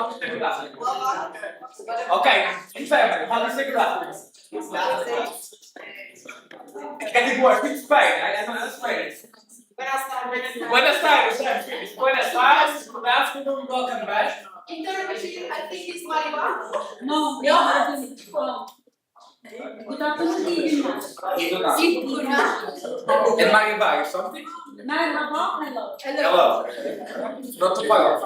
how do you say good afternoon? Okay, in Spain, how do you say good afternoon? Can it work in Spain? I don't know Spanish. Buenas tardes. Buenas tardes. Good afternoon. Welcome back. Interrogation, I think it's Mariba. No. Good afternoon, evening. And Mariba or something? Hello. Not too far off.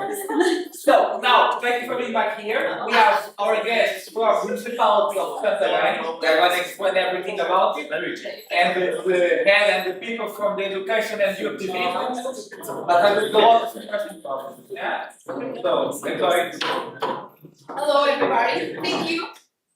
So, now, thank you for being back here. We have our guests from Municipality of Santarém. They're going to explain everything about it. And the head and the people from the Education and Youth Division. But I will go on to the question. Yeah? So, we're going to... Hello everybody, thank you.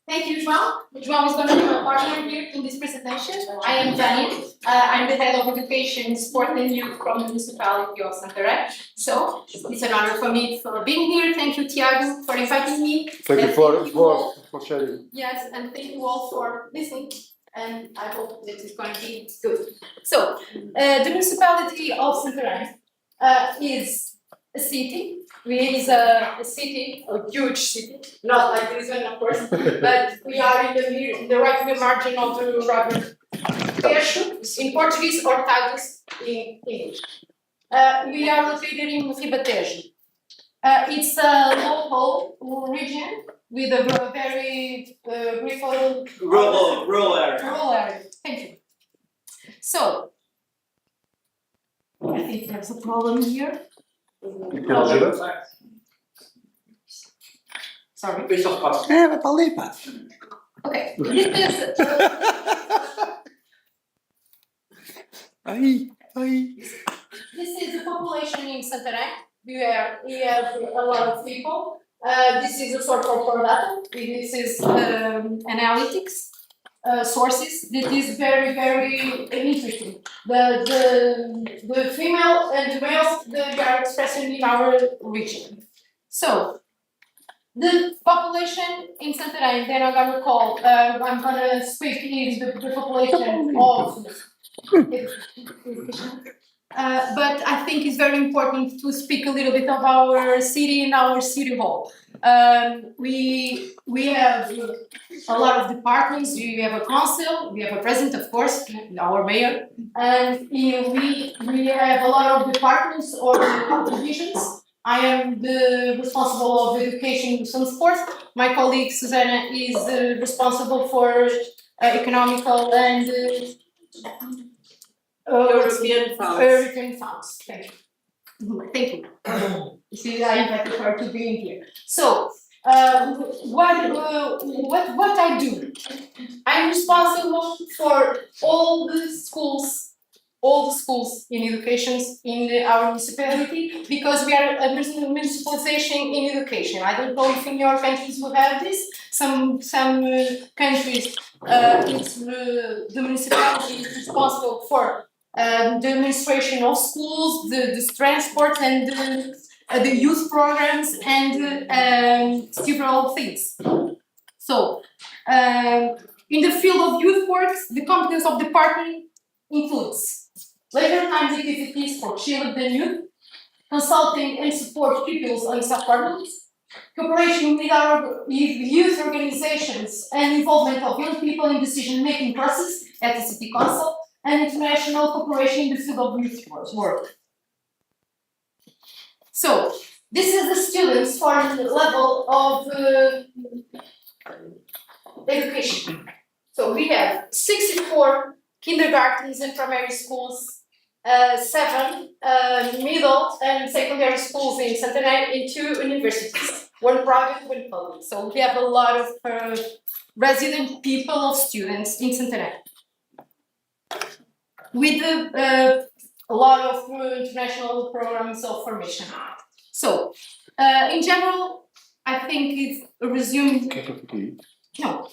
Thank you, João. João is going to be my partner here in this presentation. I am Vanya. I'm the head of education, sport and youth from the Municipality of Santarém. So, it's an honor for me for being here. Thank you, Tiago, for inviting me. Thank you for sharing. Yes, and thank you all for listening. And I hope that it's going to be good. So, the Municipality of Santarém is a city. It is a city, a huge city, not like Lisbon, of course, but we are in the right margin of the river Impacto in Portuguese or Casa in English. We are located in Ribatejo. It's a local region with a very beautiful Rural area. rural area. Thank you. So, I think there's a problem here. Sorry. Piece of pasta. Vai para ali, pá. Okay. This is the population in Santarém. We have a lot of people. This is a sort of data. This is analytics sources. That is very, very interesting. The female and the males, they are expressing in our region. So, the population in Santarém, then I'm going to call, I'm going to speak in the population of but I think it's very important to speak a little bit of our city and our city hall. We have a lot of departments. We have a council. We have a president, of course, our mayor, and we have a lot of departments or divisions. I am the responsible of education and sports. My colleague Susanna is responsible for economical and European funds. European funds. Thank you. Thank you. You see, I invited her to be in here. So, what I do? I'm responsible for all the schools in education in our municipality because we are a municipalization in education. I don't know if in your countries you have this. Some countries, it's the municipality is responsible for the administration of schools, the transport, and the youth programs, and several things. So, in the field of youth works, the competence of the department includes leisure time activities for children and youth, consulting and support pupils and sub-partners, cooperation with youth organizations and involvement of young people in decision-making process at the City Council, and international cooperation in the field of youth work. So, this is the students for the level of education. So, we have 64 kindergartens and primary schools, 7 middle and secondary schools in Santarém, and 2 universities, 1 private, 1 public. So we have a lot of resident people of students in Santarém. With a lot of international programs of formation. So, in general, I think it's resumed. No.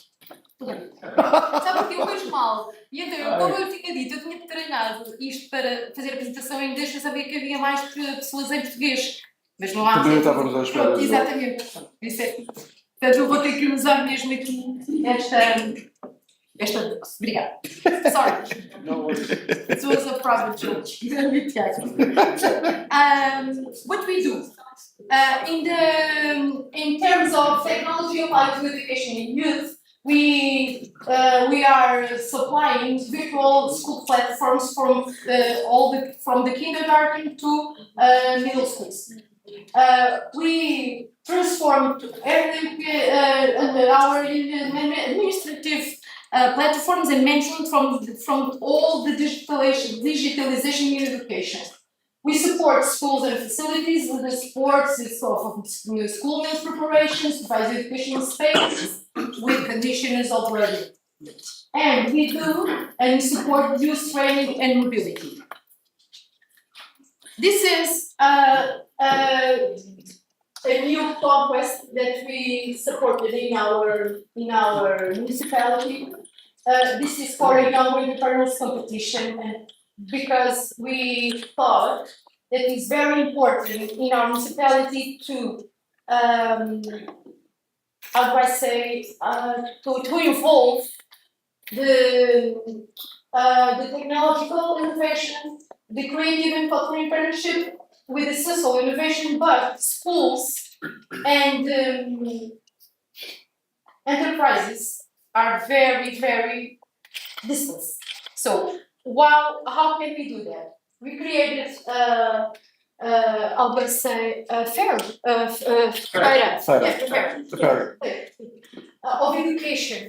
Sabe porque eu vejo mal? E então, como eu tinha dito, eu tinha treinado isto para fazer a apresentação em inglês, eu sabia que havia mais pessoas em português. Mas não há. Também estávamos à espera. Exatamente. Portanto, eu vou ter que usar mesmo aqui esta. Obrigada. Sorry. No worries. It was a private joke. What we do in applied to education in youth, we are supplying virtual school platforms from from the kindergarten to middle schools. We transformed our administrative platforms and management from all the digitalization in education. We support schools and facilities with the sports, school meals preparation, supervised educational spaces, with conditions already. And we do and support youth training and mobility. This is a new conquest that we supported in our municipality. This is for a young entrepreneurs competition, and because we thought that it's very important in our municipality to how do I say to involve the technological innovation, the creative and cultural partnership with the social innovation, but schools and enterprises are very, very distant. So, how can we do that? We created I'll just say fair of education,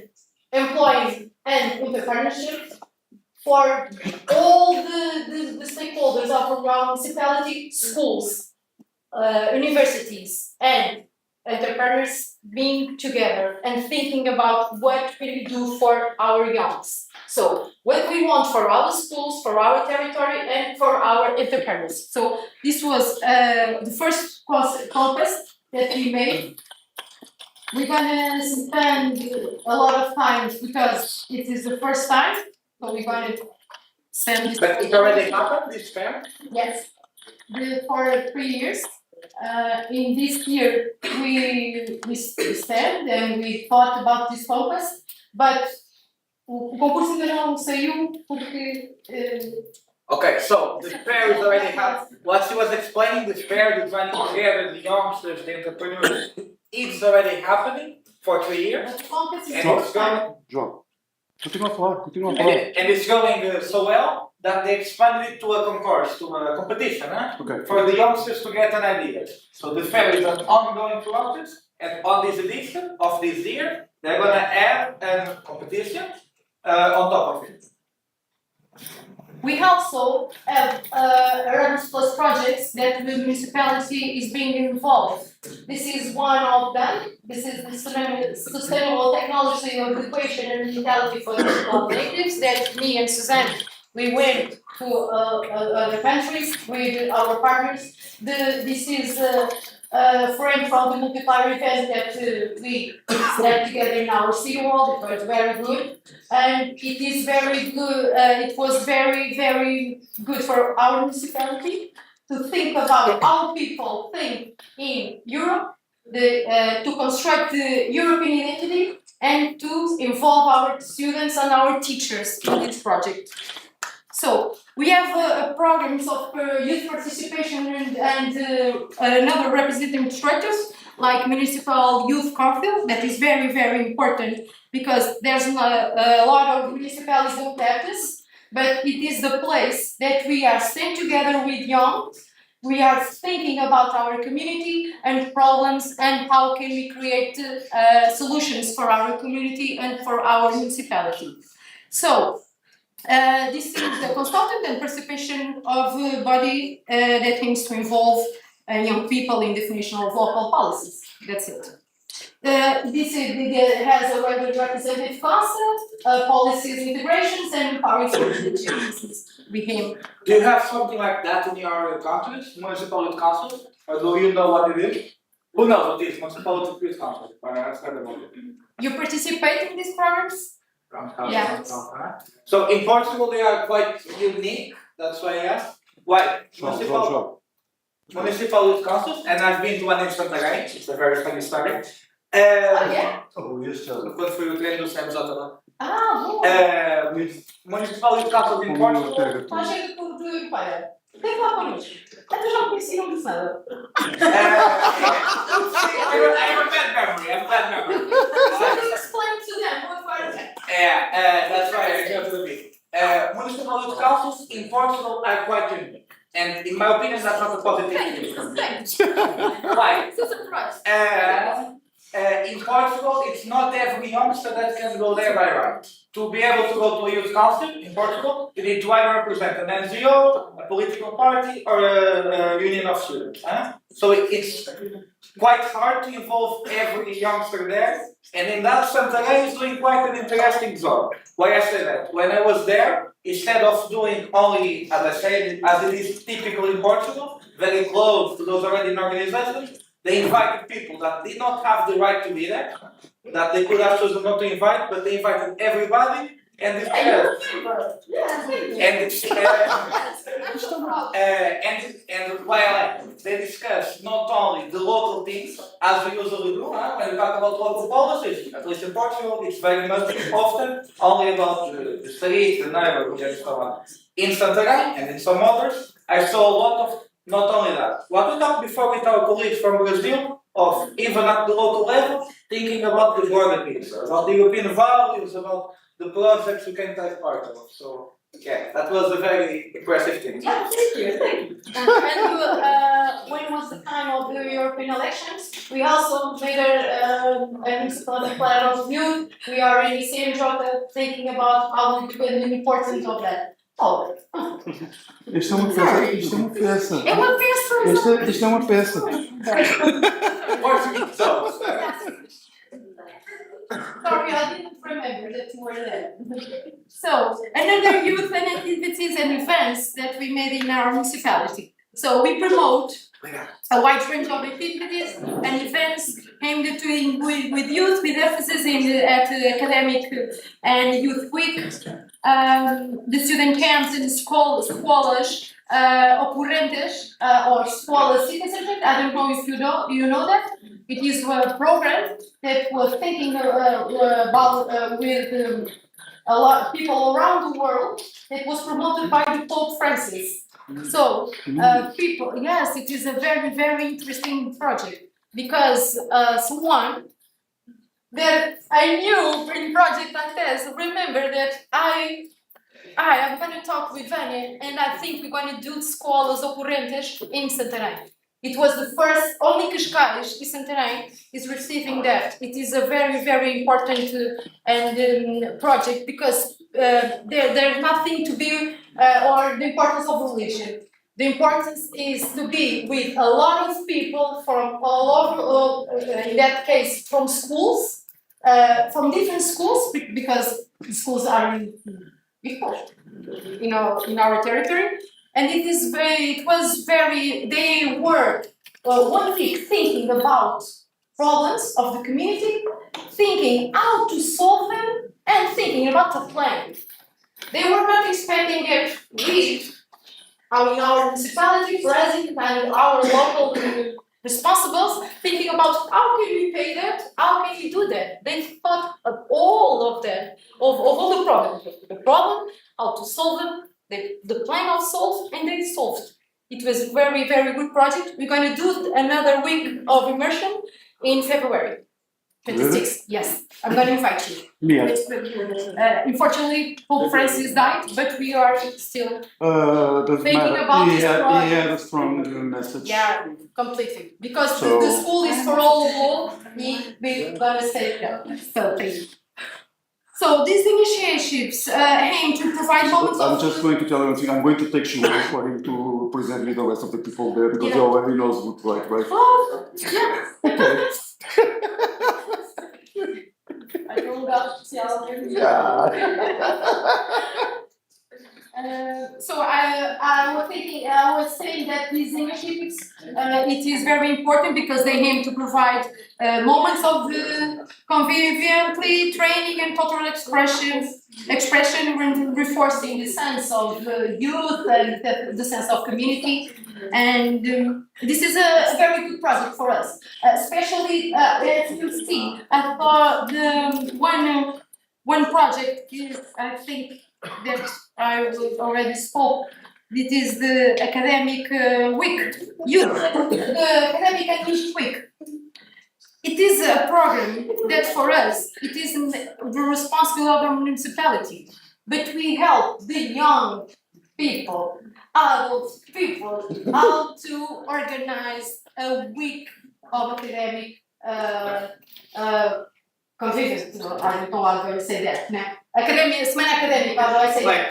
employing and entrepreneurship for all the stakeholders of around municipality, schools, universities, and entrepreneurs being together and thinking about what can we do for our youngs. So what we want for our schools, for our territory, and for our entrepreneurs. So this was the first conquest that we made. We're gonna spend a lot of time because it is the first time. So we're gonna spend. But it already happened, this fair? Yes, for 3 years. In this year, we stand and we thought about this conquest, but o concurso ainda não saiu porque. Okay, so the fair is already happened. What she was explaining, the fair, the joining together, the youngsters, the entrepreneurs, it's already happening for 3 years. But the conquest is And the it's first time. João, continua a falar. And it's going so well that they expanded it to a concourse, to a competition, Okay. for the youngsters to get an idea. So the fair is an ongoing process, and on this edition of this year, they're gonna add a competition on top of it. We also have Erasmus Plus projects that the municipality is being involved. This is one of them. This is the sustainable technology of education and mentality for the natives that me and Suzanne, we went to other countries with our partners. This is a friend from the multiplier event that we set together in our SeaWorld. It was very good. And it is very good, it was very, very good for our municipality to think about how people think in Europe, to construct the European identity, and to involve our students and our teachers in this project. So we have programs of youth participation and another representative instructors like Municipal Youth Council that is very, very important because there's a lot of municipalities don't have this, but it is the place that we are staying together with young. We are thinking about our community and problems and how can we create solutions for our community and for our municipality. So this is the consultant and participation of a body that aims to involve young people in definition of local policies. That's it. This has a regular representative council, policies integrations, and empowering communities with him. Do you have something like that in your countries, municipal youth councils? Or do you know what it is? Who knows what it is, municipal youth council? You participate in these programs? Yeah. So in Portugal they are quite unique, that's why I asked. Why? João. Municipal youth councils, and I've been to one in Santarém, it's a very funny story. Oh yeah? Quando foi o treino do CMJ lá. Ah, bom. Municipal youth councils in Portugal. Está cheio de cultura, para. Tem que falar connosco. Eu já conheci, não disse nada. I have a bad memory. my opinion, that's not a positive thing. Thanks. Why? It's a surprise. In Portugal, it's not every youngster that can go there by right. To be able to go to a youth council in Portugal, you need to either represent an NGO, a political party, or a union of students. So it's quite hard to involve every youngster there. And in that, Santarém is doing quite an interesting job. Why I say that? When I was there, instead of doing only, as I said, as it is typical in Portugal, very close to those already in organizations, they invited people that did not have the right to be there, that they could have chosen not to invite, but they invited everybody, and while they discuss not only the local things, as we usually do, when we talk about local policies, at least in Portugal, it's very much often only about the street, the neighborhood, and so on. In Santarém and in some others, I saw a lot of not only that. What we talked before with our colleagues from Brazil, of even at the local level, thinking about the border piece, about the European values, about the projects we can take part of. So, yeah, that was a very impressive thing. Yeah, thank you. When it was the time of the European elections, we also made a municipal plan of youth. We are in the same job thinking about how we do the importance of that. Oh. Isto é uma peça. Isto é uma peça. É uma peça. Isto é uma peça. Portuguese, so. Sorry, I didn't remember that you were there. So, another youth and activities and events that we made in our municipality. So, we promote a wide range of activities and events aimed at doing with youth, with emphasis at academic and youth week, the student camps and escolas ocorrentes or escola citizenship. I don't know if you know that. It is a program that was thinking about with a lot of people around the world. It was promoted by the Pope Francis. So, people, yes, it is a very, very interesting project because someone that I knew in project like this, remember that I'm going to talk with Vanya and I think we're going to do escolas ocorrentes in Santarém. It was the first, only Cascais in Santarém is receiving that. It is a very, very important project because there's nothing to be, or the importance of religion. The importance is to be with a lot of people from all over, in that case, from schools, from different schools, because schools are in our territory. And they were 1 week thinking about problems of the community, thinking how to solve them, and thinking about the plan. They were not expecting that we, in our municipality, president, and our local responsibles, thinking about how can we pay that, how can we do that. They thought of all of that, of all the problems. The problem, how to solve them, the plan of solve, and they solved. It was a very, very good project. We're going to do another week of immersion in February 26th. Really? Yes, I'm going to invite you. Yeah. Unfortunately, Pope Francis died, but we are still thinking about this project. He had a strong message. Yeah, completely. Because the school is for all, we're going to say that. So, thank you. So these initiatives aim to provide moments I'm just going to tell you one thing. I'm going to take Shimon for him to present me the rest of the people there because he already knows good, right? Oh, yeah. Okay. I don't got to tell you. Yeah. So I was saying that these initiatives, it is very important because they aim to provide moments of conviviality, training and cultural expression, reinforcing the sense of youth and the sense of community. And this is a very good project for us, especially as you see. I thought the one project is, I think, that I already spoke. It is the academic week, the academic and youth week. It is a program that for us, it is the responsibility of the municipality, but we help the young people, adult people, how to organize a week of academic convivence. No, I don't know how to say that. No. Semana académica, how do I say that? Like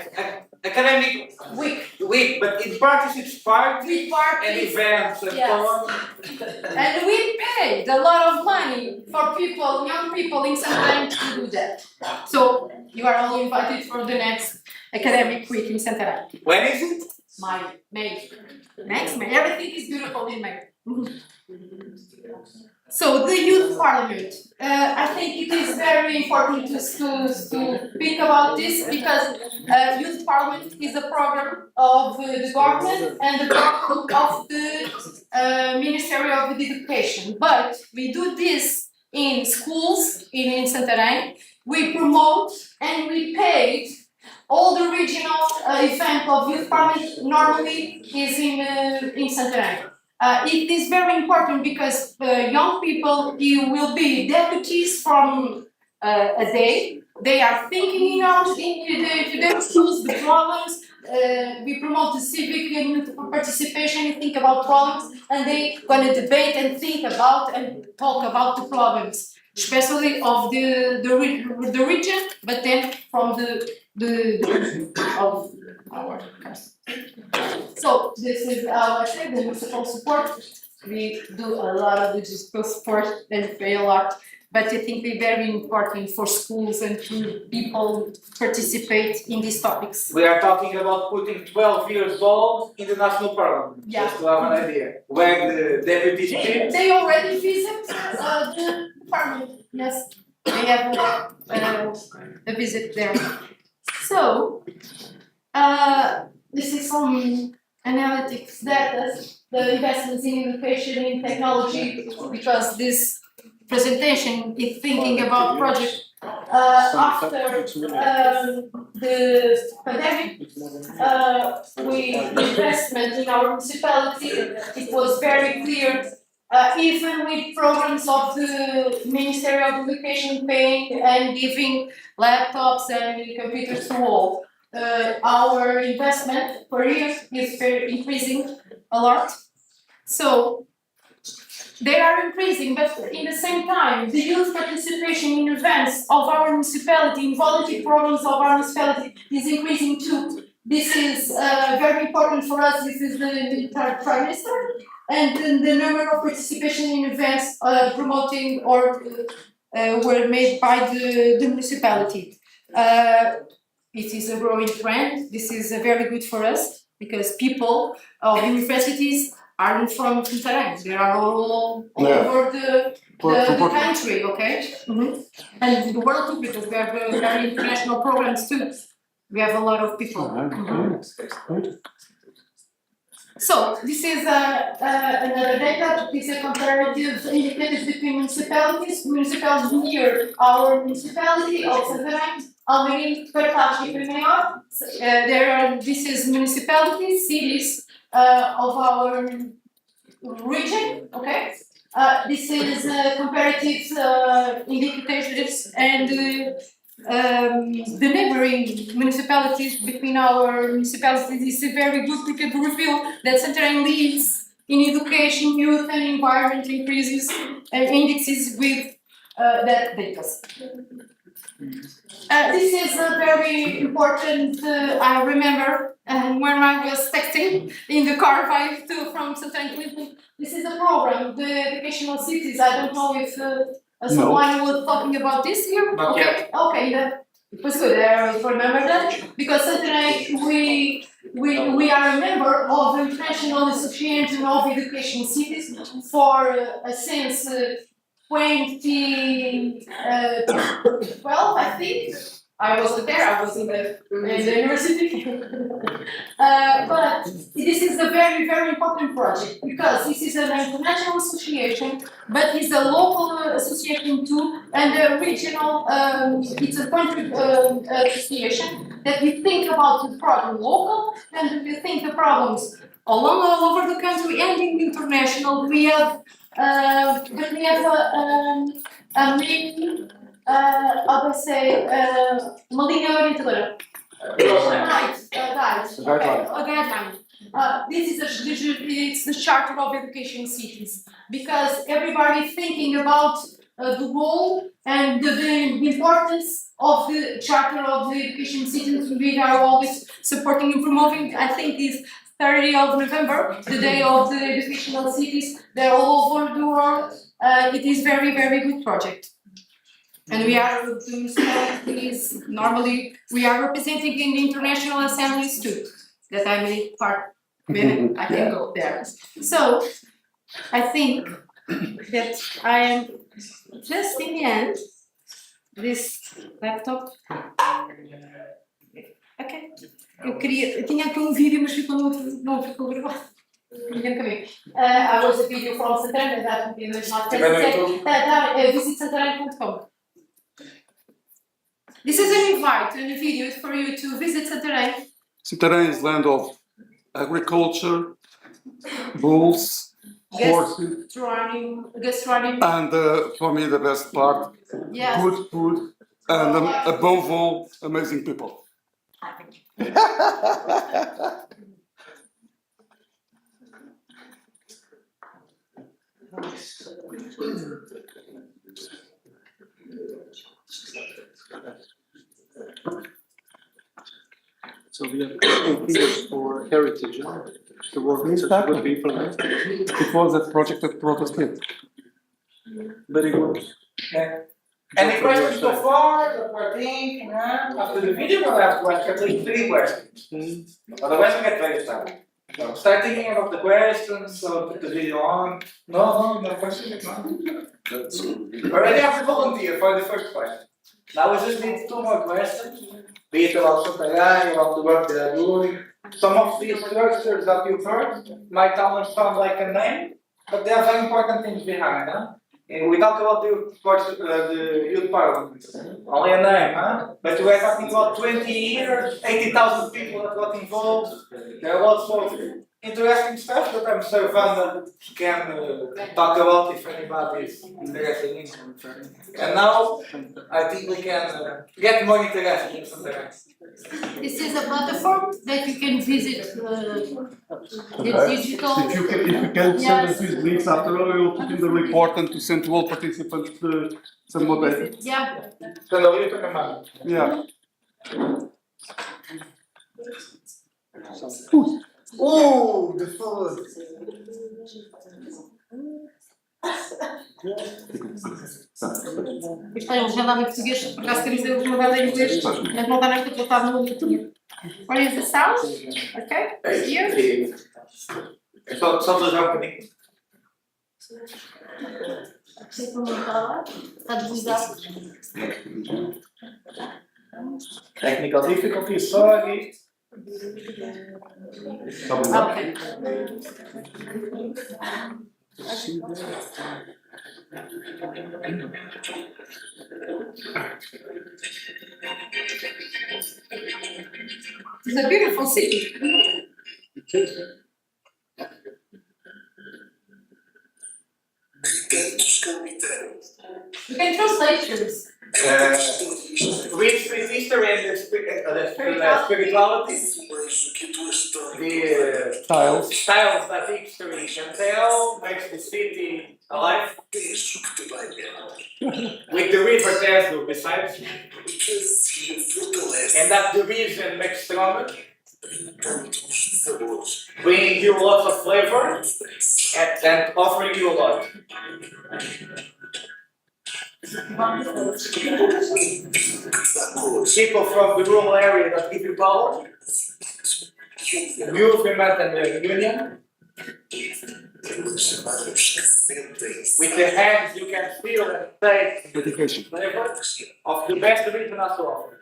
academic Week. but in practice it's party We and parties. events and Yes. so on. And we paid a lot of money for people, young people in Santarém to do that. So you are all invited for the next academic week in Santarém. When is it? May. Next May. Everything is beautiful in May. So the youth parliament. I think it is very important to speak about this because youth parliament is a program of the government and the program of the Ministry of Education. But we do this in schools in Santarém. We promote and we paid all the regional event of youth parliament normally is in Santarém. It is very important because young people you will be deputies from a day. They are thinking in their schools the problems. We promote the civic and youth participation and think about problems, and they gonna debate and think about and talk about the problems, especially of the region, but then from the of our country. So this is our the municipal support. We do a lot of logistical support and pay a lot, but I think it's very important for schools and to people participate in these topics. We are talking about putting 12 years old in the national parliament. Yeah. Just to have an idea. When the deputy speaks. They already visit the parliament. Yes, they have a visit there. So this is some analytics data, the investments in education and technology, because this presentation is thinking about project after the pandemic. Investment in our municipality, it was very clear. Even with programs of the Ministry of Education paying and giving laptops and computers to all, our investment per year is very increasing a lot. So they are increasing, but in the same time, the youth participation in events of our municipality, in volunteer programs of our municipality, is increasing too. This is very important for us. This is the third trimester, and then the number of participation in events promoting or were made by the municipality. It is a growing trend. This is very good for us because people of universities aren't from Santarém. They are all over the country, okay? And the world too, because we have very international programs too. We have a lot of people. So this is another data. This is a comparative indicators between municipalities. Municipalities near our municipality of Santarém. This is municipalities, cities of our region, okay? This is comparative indicators and the neighboring municipalities between our municipalities is very good because we reveal that Santarém leads in education, youth and environment increases and indexes with that data. This is a very important, I remember when I was texting in the car from Santarém to Lisbon. This is a program, the Educational Cities. I don't know if someone was talking about this here. Not yet. Okay, it was good. I remember that because Santarém we are a member of the International Association of Educational Cities for since 2012, I think. I wasn't there, I was in the university. But this is a very, very important project because this is an international association, but it's a local association too, and a regional, it's a country association that we think about the problem local and we think the problems all over the country and in international. We have a main, how do I say, uma linha orientadora. Right, Guideline. a guideline. This is it's the Charter of Education Cities, because everybody thinking about the role and the importance of the Charter of the Education Cities. We are always supporting and promoting. I think this 30th of November, the day of the educational cities, they're all over the world. It is very, very good project. And we are the municipalities, normally we are representing in international assemblies too, that I may part when I can go there. So I think that I am just in the end, this laptop. Ok. Eu tinha aqui vídeo, mas ficou no outro, não ficou gravado. I was a video from Santarém, that is not visit Santarém.com. This is an invite and a video for you to visit Santarém. Santarém is land of agriculture, bulls, horses, Gastronomy. and for me the best part, Yes. good food, and above all, amazing people. So we have ideas for heritage, the work that would be implemented. It was a project that brought us here. Very good. Yeah. Any questions so far that we're thinking? After the video, we'll have at least 3 questions. Otherwise, we get very started. So start thinking about the questions, so put the video on. No questions? No. Already have to volunteer for the first question. Now we just need 2 more questions. Be it about Santarém, about the work they are doing. Some of these structures that you've heard might almost sound like a name, but there are very important things behind, huh? And we talk about the youth parliament, only a name, huh? But we are talking about 20 years, 80,000 people that got involved. There are lots of interesting stuff that I'm sure Vanya can talk about if anybody is interested in. And now I think we can get more interested in something. This is a platform that you can visit the digital. If you can send us these links after all, we will put in the report and to send to all participants some more data. Yeah. Yeah. Oh, the food! Isto é um jantar em português, por acaso queria dizer uma vez em inglês, mas não está nesta que eu estava no YouTube. What is the sound? Okay, here. Só usar um bocadinho. Está deslizado. Technical difficulties, sorry. Okay. It's a beautiful city. You can translate this. Read the history and the spirituality, the styles that history can tell, makes the city alive. With the river Teso besides, and that division makes stronger, bringing you lots of flavor and offering you a lot. People from the rural area that give you power, movement and the union. With the hands you can feel and taste Dedication. flavor of the best region has to offer.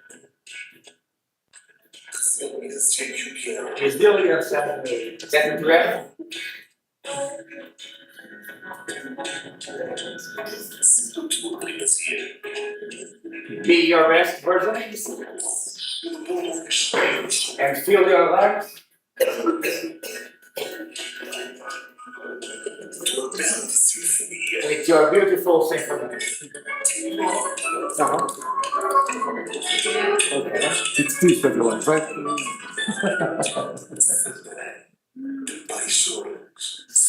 Resilience and breath. Be your best version and feel your legs. With your beautiful symphony. It's this that you like, right?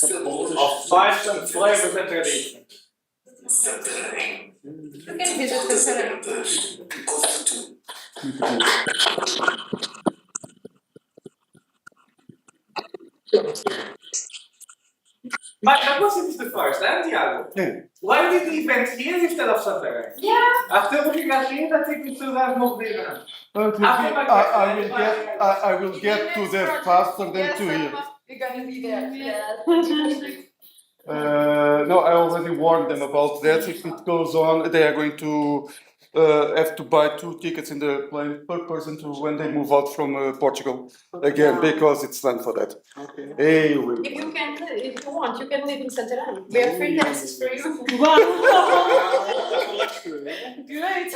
Of fashion, flavors and traditions. You can visit Santarém. But what is the first, Tiago? Yeah. Why did the event here instead of Santarém? Yeah. After looking at it, I think we should have moved the event. I will get to there faster than to here. You're gonna be there. Yeah. No, I already warned them about that. If it goes on, they are going to have to buy 2 tickets in the plane per person to when they move out from Portugal again, because it's done for that. Okay. Hey, If you want, you can live in Santarém. We have free taxis for you. Wow. Great.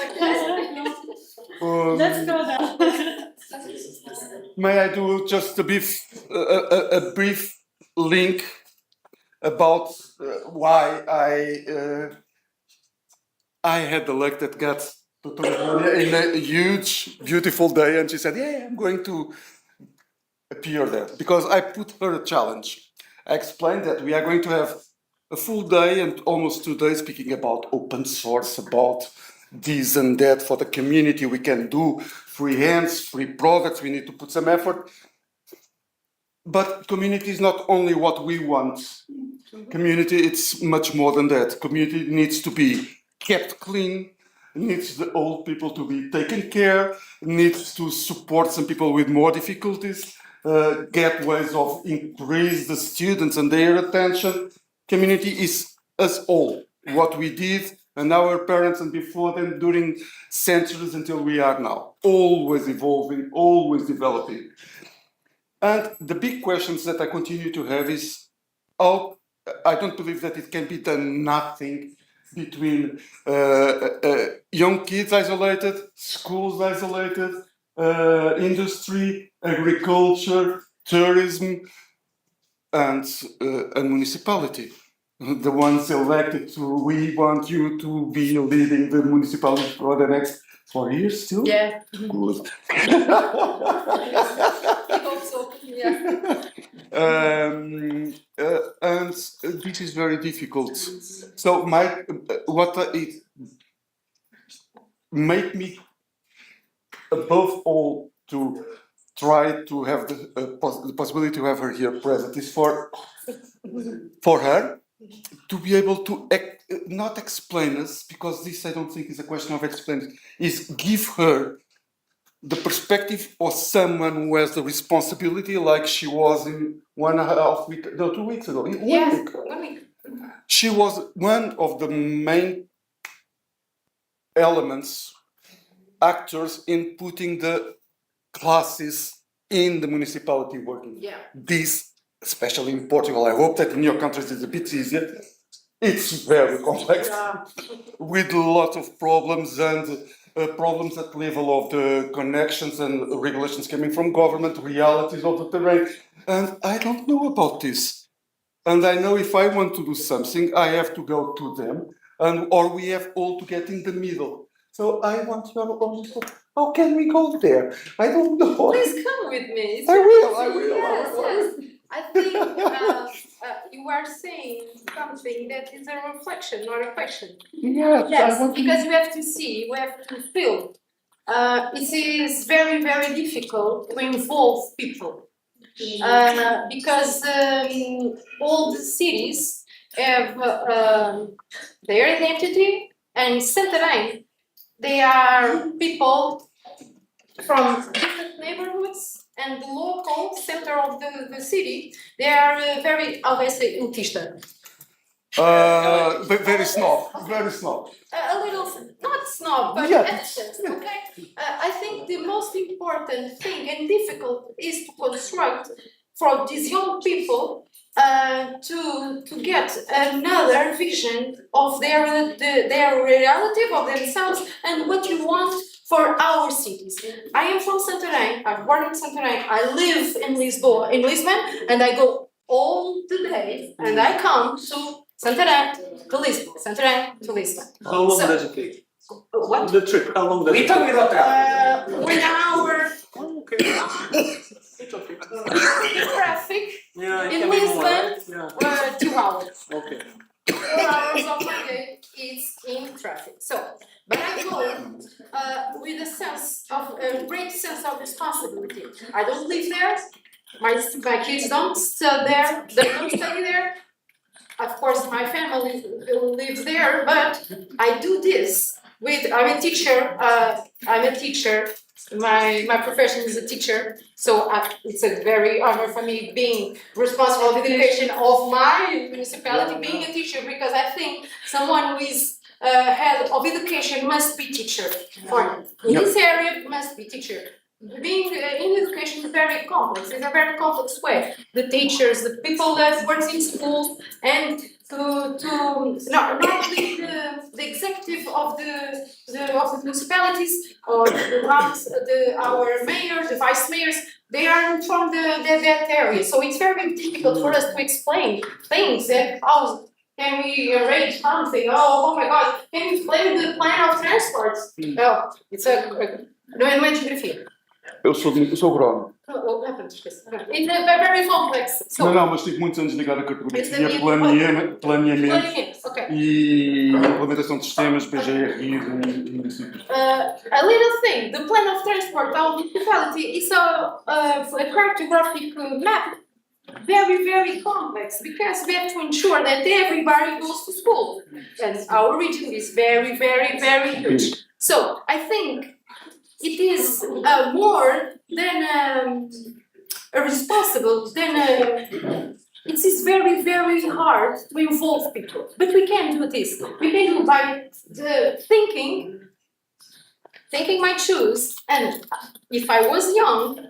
Let's go now. May I do just a brief link about why I had elected Gats to Vanya in a huge, beautiful day, and she said, "Yeah, I'm going to appear there," because I put her a challenge. I explained that we are going to have a full day and almost 2 days speaking about open source, about this and that for the community. We can do free hands, free products. We need to put some effort. But community is not only what we want. Community, it's much more than that. Community needs to be kept clean, needs the old people to be taken care, needs to support some people with more difficulties, get ways of increase the students and their attention. Community is us all, what we did and our parents and before them during centuries until we are now, always evolving, always developing. And the big questions that I continue to have is how I don't believe that it can be done nothing between young kids isolated, schools isolated, industry, agriculture, tourism, and a municipality. The ones elected to, we want you to be leading the municipality for the next 4 years still? Yeah. Good. I hope so. Yeah. And this is very difficult. So it made me above all to try to have the possibility to have her here present is for her to be able to not explain us, because this I don't think is a question of explaining, is give her the perspective of someone who has the responsibility, like she was in 1.5 weeks, no, 2 weeks ago. In 1 Yes. week. 1 week. She was one of the main elements, actors in putting the classes in the municipality working. Yeah. This, especially in Portugal, I hope that in your countries it's a bit easier. It's very complex, Yeah. with a lot of problems and problems at level of the connections and regulations coming from government, realities of the terrain. And I don't know about this. And I know if I want to do something, I have to go to them, or we have all to get in the middle. So I want your own. How can we go there? I don't know. Please come with me. It's I very will, easy. I will, I Yes, will, I yes. I think you are saying something that is a reflection, not a question. Yes, Yes, I want because you have to see, we have to feel. It is very, very difficult to involve people because all the cities have their identity, and Santarém, they are people from different neighborhoods, and the local center of the city, they are very, how do I say, elitista. very snob, very snob. A little, not snob, but Yeah. essence, okay? I think the most important thing and difficult is to construct for these young people to get another vision of their reality, of themselves, and what you want for our cities. I am from Santarém. I'm born in Santarém. I live in Lisbon, and I go all the day, and I come to Santarém to Lisbon, Santarém to Lisbon. How long So- does it take? What? The trip, how long does We it talking take? about that. 1 hour Oh, okay. It's okay. in traffic. Yeah, it In can be more, Lisbon, right? Yeah, 2 hours. okay. 4 hours of my day is in traffic. So, but I go with a sense of a great sense of responsibility. I don't live there. My kids don't study there. They don't study there. Of course, my family lives there, but I do this with. I'm a teacher. I'm a teacher. My profession is a teacher, so it's a very honor for me being responsible for the education of my municipality, being a teacher, because I think someone who is head of education must be teacher. For in this area, must be teacher. Being in education is very complex. It's a very complex way. The teachers, the people that works in schools, and not the executive of the municipalities or our mayors, the vice mayors, they are from that area. So it's very difficult for us to explain things and how can we arrange something? Oh my God, can you explain the plan of transport? Oh, it's não é geografia. Eu sou agrónomo. It's very complex. So, Não, mas tive muitos anos ligado a cartografia, It's the- planeamento explaining, okay. e implementação de sistemas, BGRI e municípios. A little thing, the plan of transport of municipality is a cartographic map. Very, very complex because we have to ensure that everybody goes to school. And our region is very, very, very huge. So I think it is more than a responsible, it is very, very hard to involve people. But we can do this. We can do by thinking my shoes. And if I was young,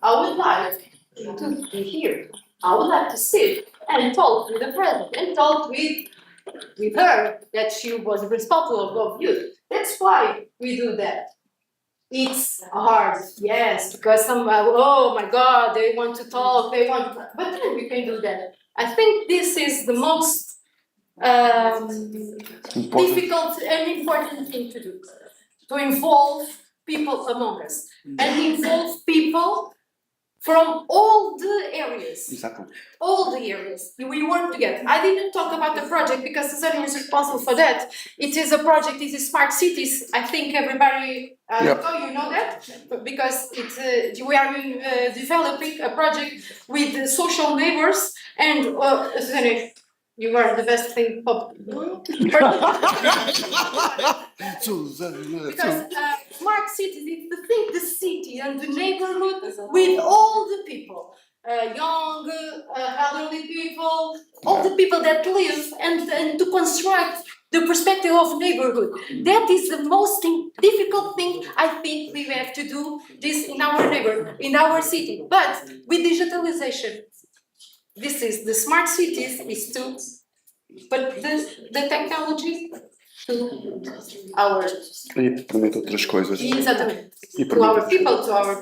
I would like to be here. I would like to sit and talk with the president and talk with her that she was responsible of youth. That's why we do that. It's hard, yes, because some, oh my God, they want to talk, but then we can do that. I think this is the most difficult and important thing to do, to involve people among us, and involve people from all the areas. Exactly. All the areas. We work together. I didn't talk about the project because Santarém is responsible for that. It is a project, it is smart cities. I think everybody, you know that? Because it's, we are developing a project with social neighbors and Santarém, you are the best thing. Because smart cities is to think the city and the neighborhood with all the people, young, elderly people, all the people that live, and to construct the perspective of neighborhood. That is the most difficult thing I think we have to do this in our neighborhood, in our city. But with digitalization, this is the smart cities is to, but the technology to our. E permite outras coisas. Exatamente. E To our people, to our.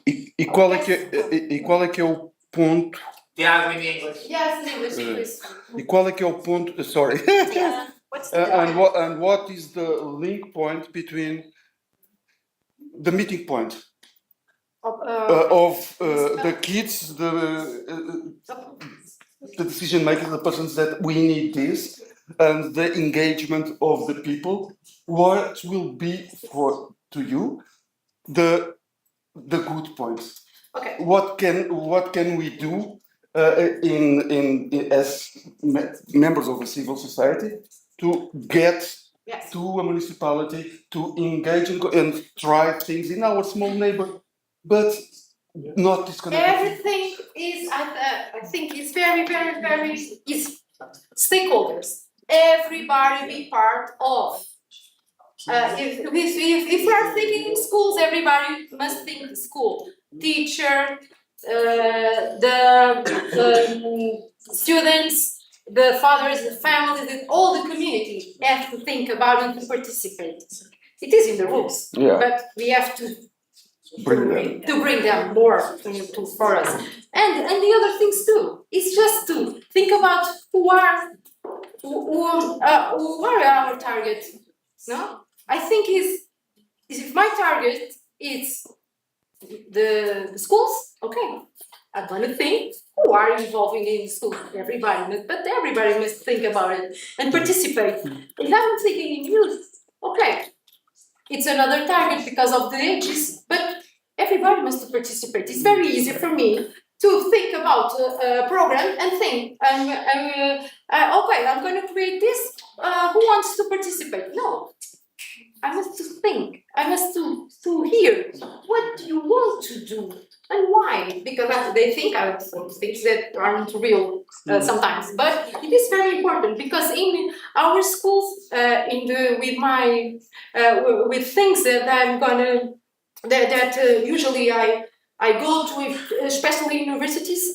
E qual é que é o ponto? Tiago in English. Yes, in English, please. E qual é que é o ponto? Sorry. What's the And what is the link point between the meeting point of the kids, the decision makers, the persons that we need this, and the engagement of the people? What will be to you the good points? Okay. What can we do as members of a civil society to get Yes. to a municipality to engage and try things in our small neighbor, but not disconnected? Everything is, I think, is very, very, very easy. Stakeholders. Everybody be part of. If we are thinking in schools, everybody must think school. Teacher, the students, the fathers, the families, all the community have to think about it and participate. It is in the rules, but we have to bring them more for us. And the other things too. It's just to think about who are our target. No, I think is if my target is the schools, okay, I'm gonna think who are involving in the school. But everybody must think about it and participate. If I'm thinking in youth, okay, it's another target because of the ages, but everybody must participate. It's very easy for me to think about a program and think, okay, I'm going to create this. Who wants to participate? No, I must to think. I must to hear what do you want to do and why. Because they think I things that aren't real sometimes. But it is very important because in our schools, with things that I'm gonna usually I go to, especially universities.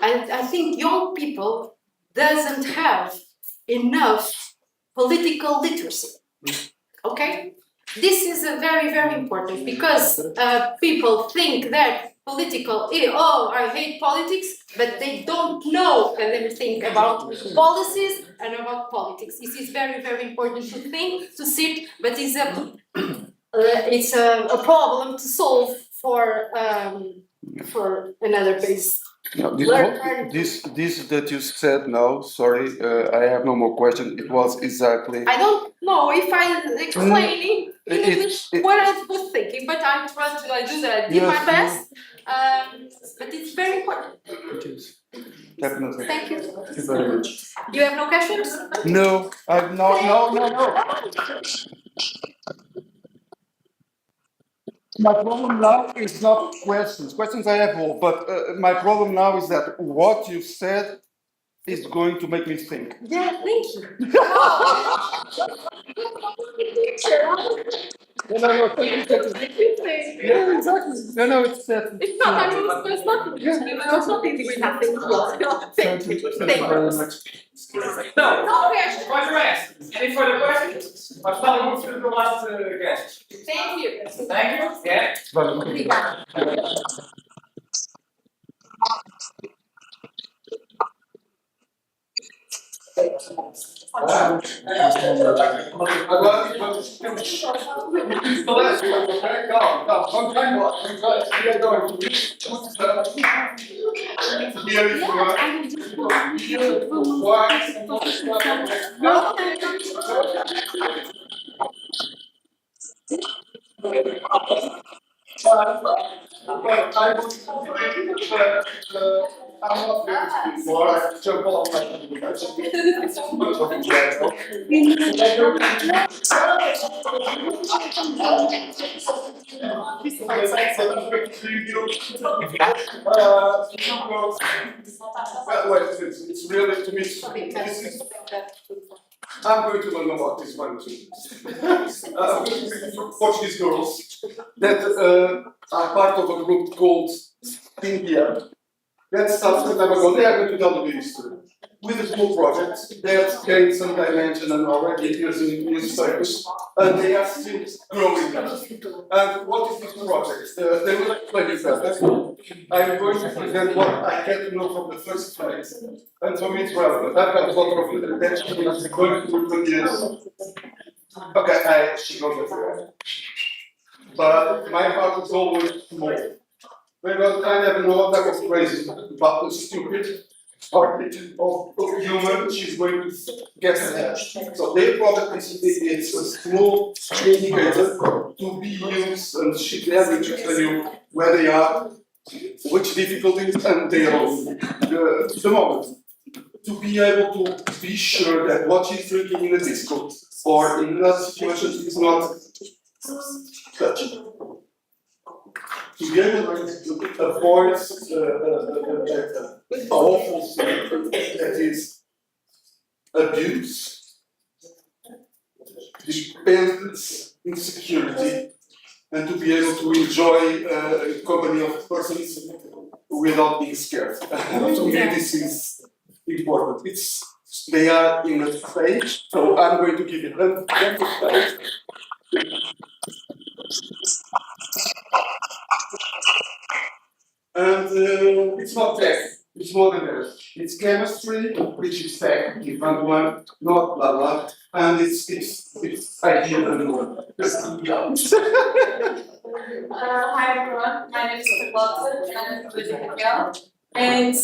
I think young people doesn't have enough political literacy. Okay, this is a very important because people think that I hate politics, but they don't know everything about policies and about politics. This is very important to think, to sit, but it's a problem to solve for another base. No, this that you said now, sorry, I have no more question. It was exactly. I don't know if I explain in English what I was thinking, but I try to do that. I did my best, but it's very important. It is. Definitely. Thank you. Thank you very much. You have no questions? No, no. My problem now is not questions. Questions I have all, but my problem now is that what you said is going to make me think. Yeah, thank you. No, yeah, exactly. No, it's that. It's not, I mean, there's nothing. There's nothing with nothing. Thank you. Thank you very much. No questions. What's your answer? Any further questions? Mas fala muito sobre the last guest. Thank you. Thank you. Yeah. Obrigada. Agora vamos palestra, ok? Calma, vamos lá embora. I'm not going to speak more. I jump off my it's really to me. This is. I'm going to learn about this one too. Portuguese girls that are part of a group called India. That started some time ago. They are going to tell the history with a small project that gained some dimension and already appears in newspapers, and they are still growing. And what is this project? They will explain it better. I'm going to present what I get to know from the first phase, and for me it's relevant. I've got a lot of attention. I'm going to do years. Okay, she goes everywhere. But my heart is always small. Because I never know what type of crazy, but the stupid part of human she's going to get ahead. So their product is a small indicator to be used, and they are going to tell you where they are, which difficulties, and they are the moment. To be able to be sure that what she's drinking in a disco or in another situation is not touching. To be able to avoid an awful thing that is abuse, dependence, insecurity, and to be able to enjoy a company of persons without being scared. To me, this is important. They are in a stage, so I'm going to give it them the stage. And it's not tech, it's more than that. It's chemistry, which is tech, different one, not blah blah, and it's idea and more. Hi everyone, my name is Carlota and I'm with Miguel. And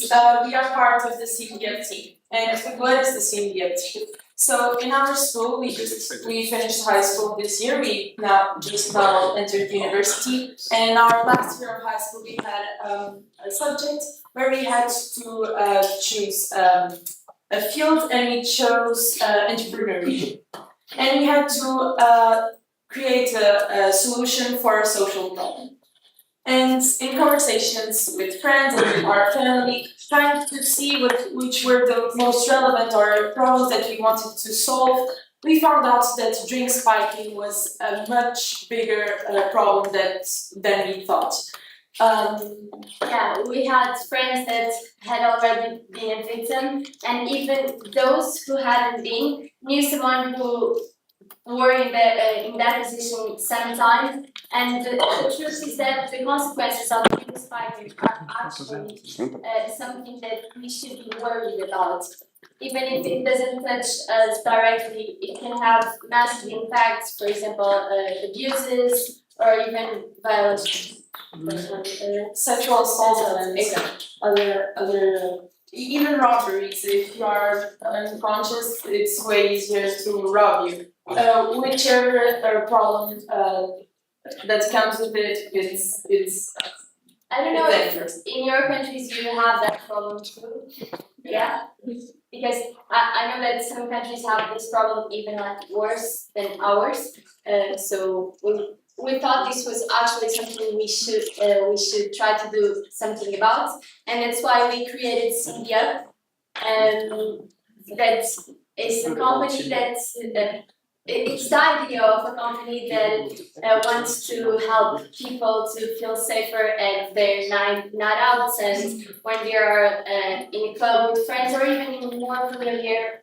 we are part of the CVF team. And what is the CVF team? So in our school, we finished high school this year. We just now entered university. And in our last year of high school, we had a subject where we had to choose a field, and we chose entrepreneurship. And we had to create a solution for a social problem. And in conversations with friends and with our family, trying to see which were the most relevant or problems that we wanted to solve, we found out that drink spiking was a much bigger problem than we thought. Yeah, we had friends that had already been a victim, and even those who hadn't been knew someone who were in that position sometimes. And the truth is that the consequences of drink spiking are actually something that we should be worried about. Even if it doesn't touch us directly, it can have massive impacts, for example, abuses or even violence. Sexual assault and other even robberies. If you are unconscious, it's way easier to rob you. Whichever problem that comes with it, it's I don't know dangerous. if in your countries you have that problem too. Yeah, because I know that some countries have this problem even like worse than ours. So we thought this was actually something we should try to do something about, and that's why we created Civic. That is a company that it's the idea of a company that wants to help people to feel safer at their night outs and when they are in a club with friends or even in more familiar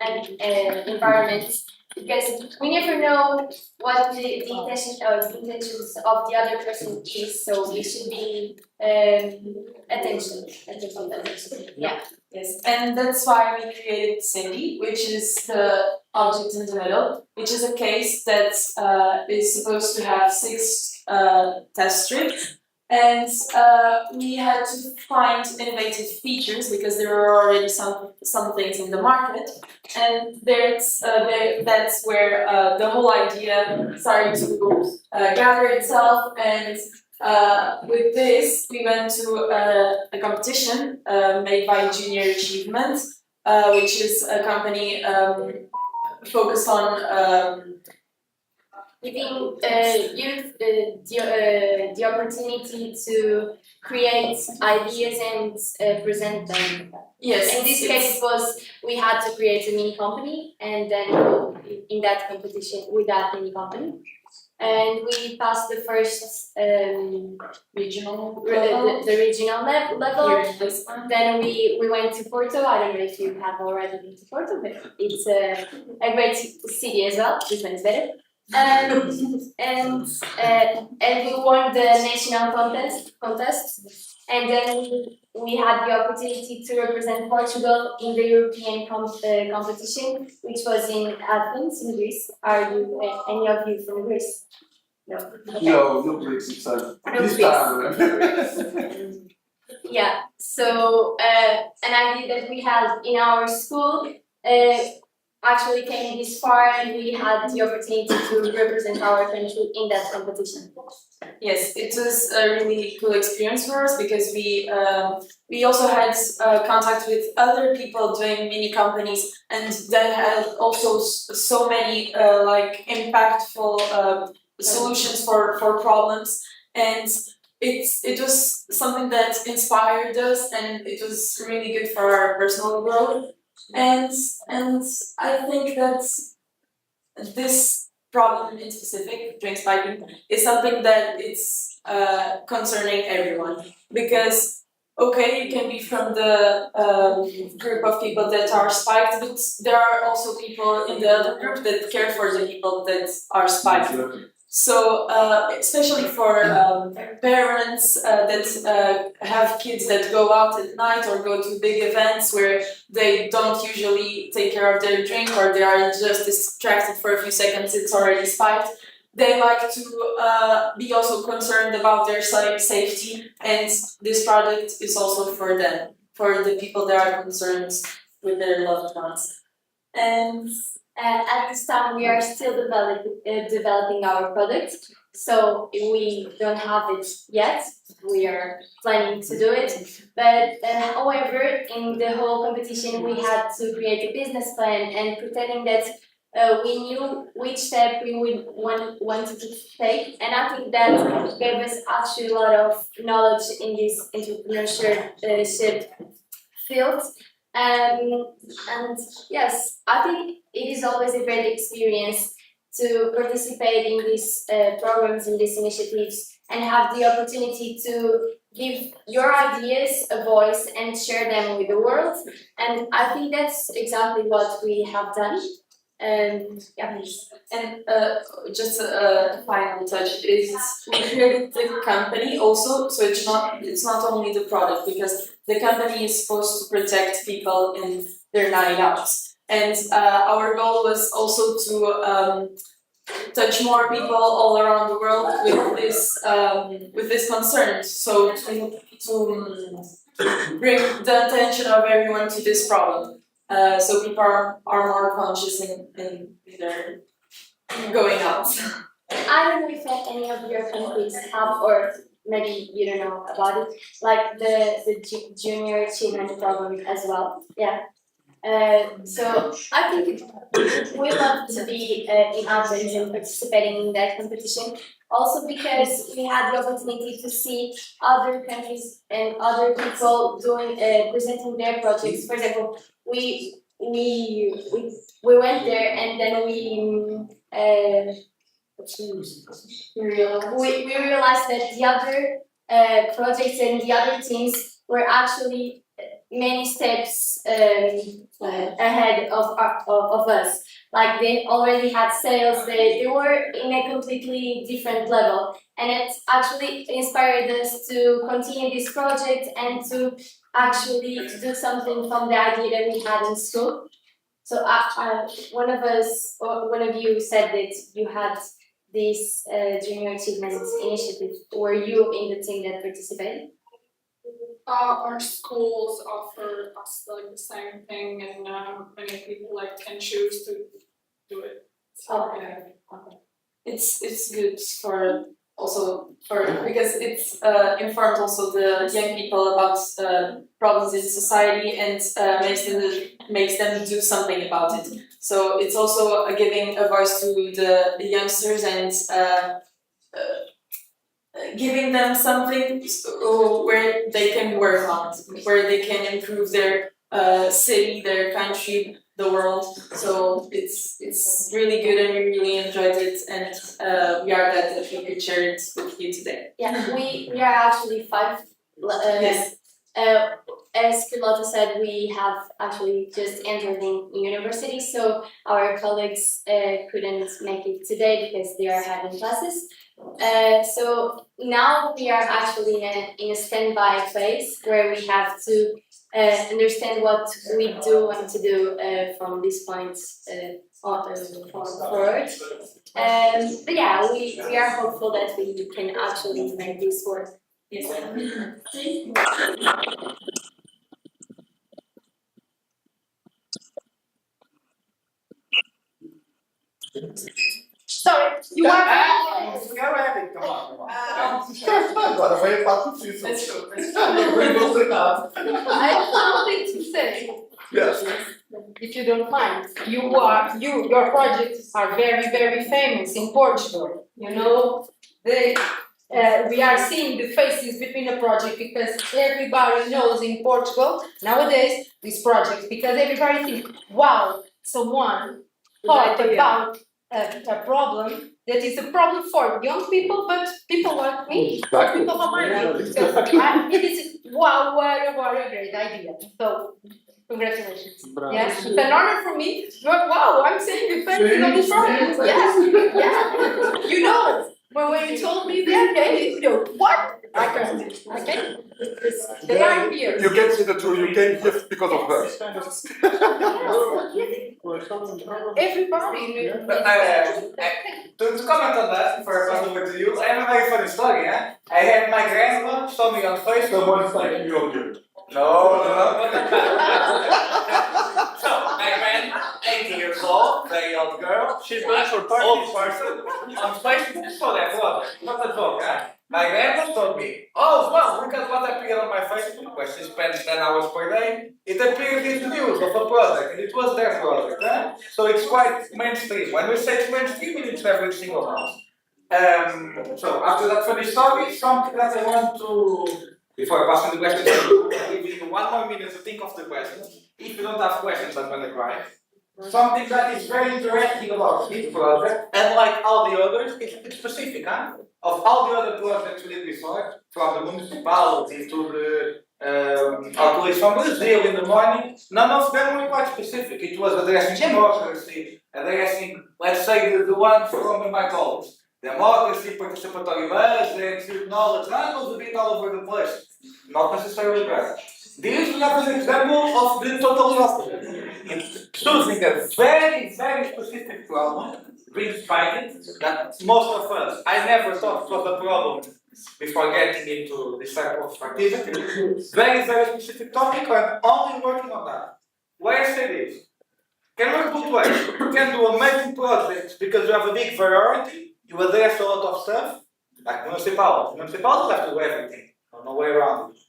environments. Because we never know what the intentions of the other person is, so we should be attention. Yeah. Yes, and that's why we created Cindy, which is the object in the middle, which is a case that is supposed to have 6 test strips. And we had to find innovative features because there were already some things in the market, and that's where the whole idea started to gather itself. And with this, we went to a competition made by Junior Achievement, which is a company focused on giving youth the opportunity to create ideas and present them. yes. In this case, it was we had to create a mini company and then go in that competition with that mini company. And we passed the first regional the regional level. here in Lisbon. Then we went to Porto. I don't know if you have already been to Porto, but it's a great city as well. This one is better. And we won the national contest, and then we had the opportunity to represent Portugal in the European competition, which was in Athens, in Greece. Are you any of you from Greece? No. Okay. No Greeks, No this Greeks. time. Yeah. So an idea that we had in our school actually came this far, and we had the opportunity to represent our country in that competition. Yes, it was a really cool experience for us because we also had contact with other people doing mini companies, and that had also so many like impactful solutions for problems, and it was something that inspired us, and it was really good for our personal growth. And I think that this problem in specific, drink spiking, is something that it's concerning everyone. Because, okay, you can be from the group of people that are spiked, but there are also people in the other group that care for the people that are spiked. So, especially for parents that have kids that go out at night or go to big events where they don't usually take care of their drink, or they are just distracted for a few seconds, it's already spiked. they like to be also concerned about their safety, and this product is also for them, for the people that are concerned with their loved ones. And at this time, we are still developing our product, so we don't have it yet. We are planning to do it, but however, in the whole competition, we had to create a business plan and pretending that we knew which step we would wanted to take, and I think that gave us actually a lot of knowledge in this entrepreneurship field. And yes, I think it is always a great experience to participate in these programs and these initiatives and have the opportunity to give your ideas a voice and share them with the world. And I think that's exactly what we have done. Yeah, please. And just a final touch is we created the company also, so it's not only the product, because the company is supposed to protect people in their night outs. And our goal was also to touch more people all around the world with this concern. So to bring the attention of everyone to this problem. So people are more conscious in their going out. I don't know if any of your countries have, or maybe you don't know about it, like the junior achievement program as well. Yeah. So I think we love to be in Athens and participating in that competition. Also because we had the opportunity to see other countries and other people doing presenting their projects. For example, we went there and then we realized that the other projects and the other teams were actually many steps ahead of us. Like they already had sales, they were in a completely different level, and it actually inspired us to continue this project and to actually do something from the idea that we had in school. So one of you said that you had this junior achievement initiative. Were you in the team that participated? Our schools offer us like the same thing, and many people like can choose to do it. So, Okay. It's good for because it's informs also the young people about problems in society and makes them do something about it. So it's also giving a voice to the youngsters and giving them something where they can work on, where they can improve their city, their country, the world. So it's really good, and we really enjoyed it, and we are glad that we could share it with you today. Yeah, we are actually 5. Yes. As Carlotta said, we have actually just entered in university, so our colleagues couldn't make it today because they are having classes. So now we are actually in a standby phase where we have to understand what we do want to do from this point forward. But yeah, we are hopeful that we can actually make this work. Yes. Sorry, you are. Agora vai a parte difícil. I have something to say. Yes. If you don't mind, your projects are very, very famous in Portugal. You know, we are seeing the faces between the project because everybody knows in Portugal nowadays this project, because everybody thinks, wow, someone thought about a problem that is a problem for young people, but people like me, for people of my age. So it is wow, what a great idea. So congratulations. Bravo. Yes, it's an honor for me. Wow, I'm saying the faces of this project. Yes, yeah. You know it. But when you told me that, you know, what? I can't. Okay? They are here. You can see the truth. You came here because of her. Everybody. To comment on that, before I pass over to you, I have a very funny story, eh? I had my grandma saw me on Facebook once like you on you. No. So, my grandma, 80 years old, very old girl, she's black or old person, on Facebook, saw that water, not a joke, eh? My grandma told me, oh, well, look at what appeared on my Facebook, where she spends 10 hours per day. It appeared in news of a product, and it was their product, eh? So it's quite mainstream. When we say it's mainstream, it's every single house. So after that funny story, something that I want to, before I pass on the question, I'll give you 1 more minute to think of the question. If you don't have questions, I'm gonna cry. Something that is very interesting about this project, and like all the others, it's specific, huh? Of all the other projects we did before, from the municipality to the colleagues from Brazil in the morning, none of them were quite specific. It was addressing democracy, addressing, let's say, the one from my colleagues. Democracy, participatory base, civic knowledge, that was a bit all over the place. Not necessarily bad. This is an example of the totally opposite. It's choosing a very, very specific problem, reimagining that most of us, I never thought was a problem before getting into this type of activity. Very, very specific topic, I'm only working on that. Why I say this? Can work both ways. You can do amazing projects because you have a big variety, you address a lot of stuff, like municipalities. Municipalities have to do everything, no way around it.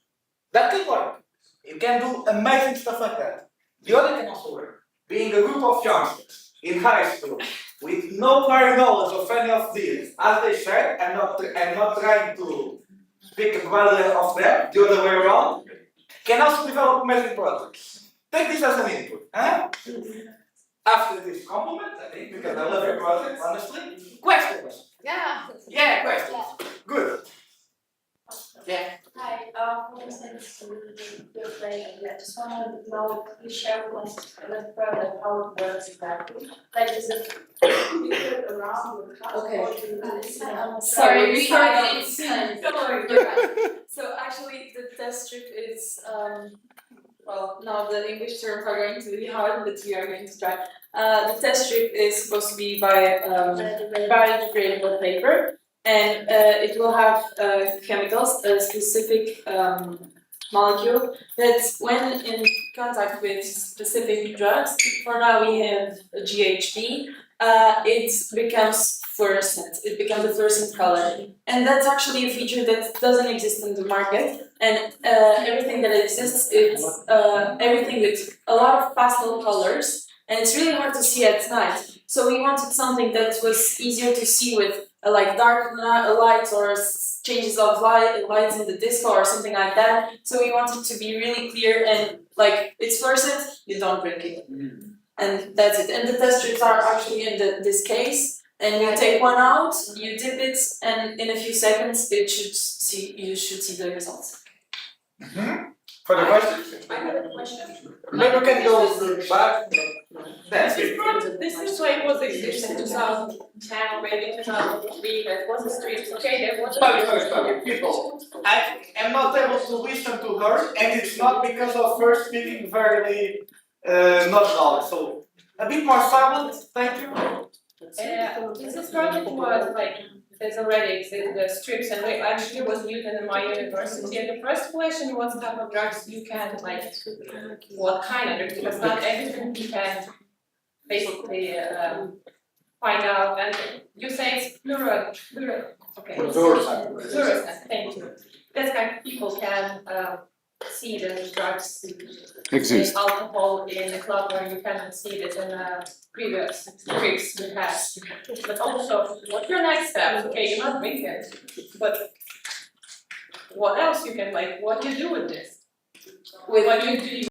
That can work. You can do amazing stuff like that. The other can also work. Being a group of youngsters in high school with no prior knowledge of any of these, as they said, I'm not trying to speak badly of them, the other way around, can also develop amazing projects. Take this as an input. Huh? After this compliment, I think, because I love your project, honestly. Questions? Yeah. Yeah, questions. Good. Yeah. Hi, for instance, you're playing, I just want to know if you share with us a little further how it works exactly. Like, is it you put it around your house? Okay. Or do you do this? Sorry, we Sorry, can't it's see. kind of- Don't worry, you're right. So actually, the test strip is, well, now the English terms are going to be hard, but we are going to try. The test strip is supposed to be by biodegradable paper, and it will have chemicals, a specific molecule that, when in contact with specific drugs, for now we have a GHB, it becomes fluorescent. It becomes a fluorescent color, and that's actually a feature that doesn't exist in the market. And everything that exists is everything with a lot of pastel colors, and it's really hard to see at night. So we wanted something that was easier to see with like dark lights or changes of lights in the disco or something like that. So we wanted to be really clear and like it's fluorescent, you don't drink it. And that's it. And the test strips are actually in this case. And you take one out, you dip it, and in a few seconds you should see the results. For the questions? I have a question. Maybe we can go back. That's it. This is like was existing in 2010 or maybe 2003, that was the streets, okay, there was. Sorry, people. I am not able to listen to her, and it's not because of her speaking very not loud. So a bit more silent, thank you. This project was like, there's already the strips and it actually was used in my university. And the first question was what type of drugs you can like, what kind of drugs, because not everything you can basically find out. And you say it's okay. Fluorescent, thank you. That's kind of people can see the drugs Exist. in alcohol in the club where you cannot see this in previous trips we had. But also, what's your next step? Okay, you're not drinking, but what else you can like? What do you do with this? With what you do?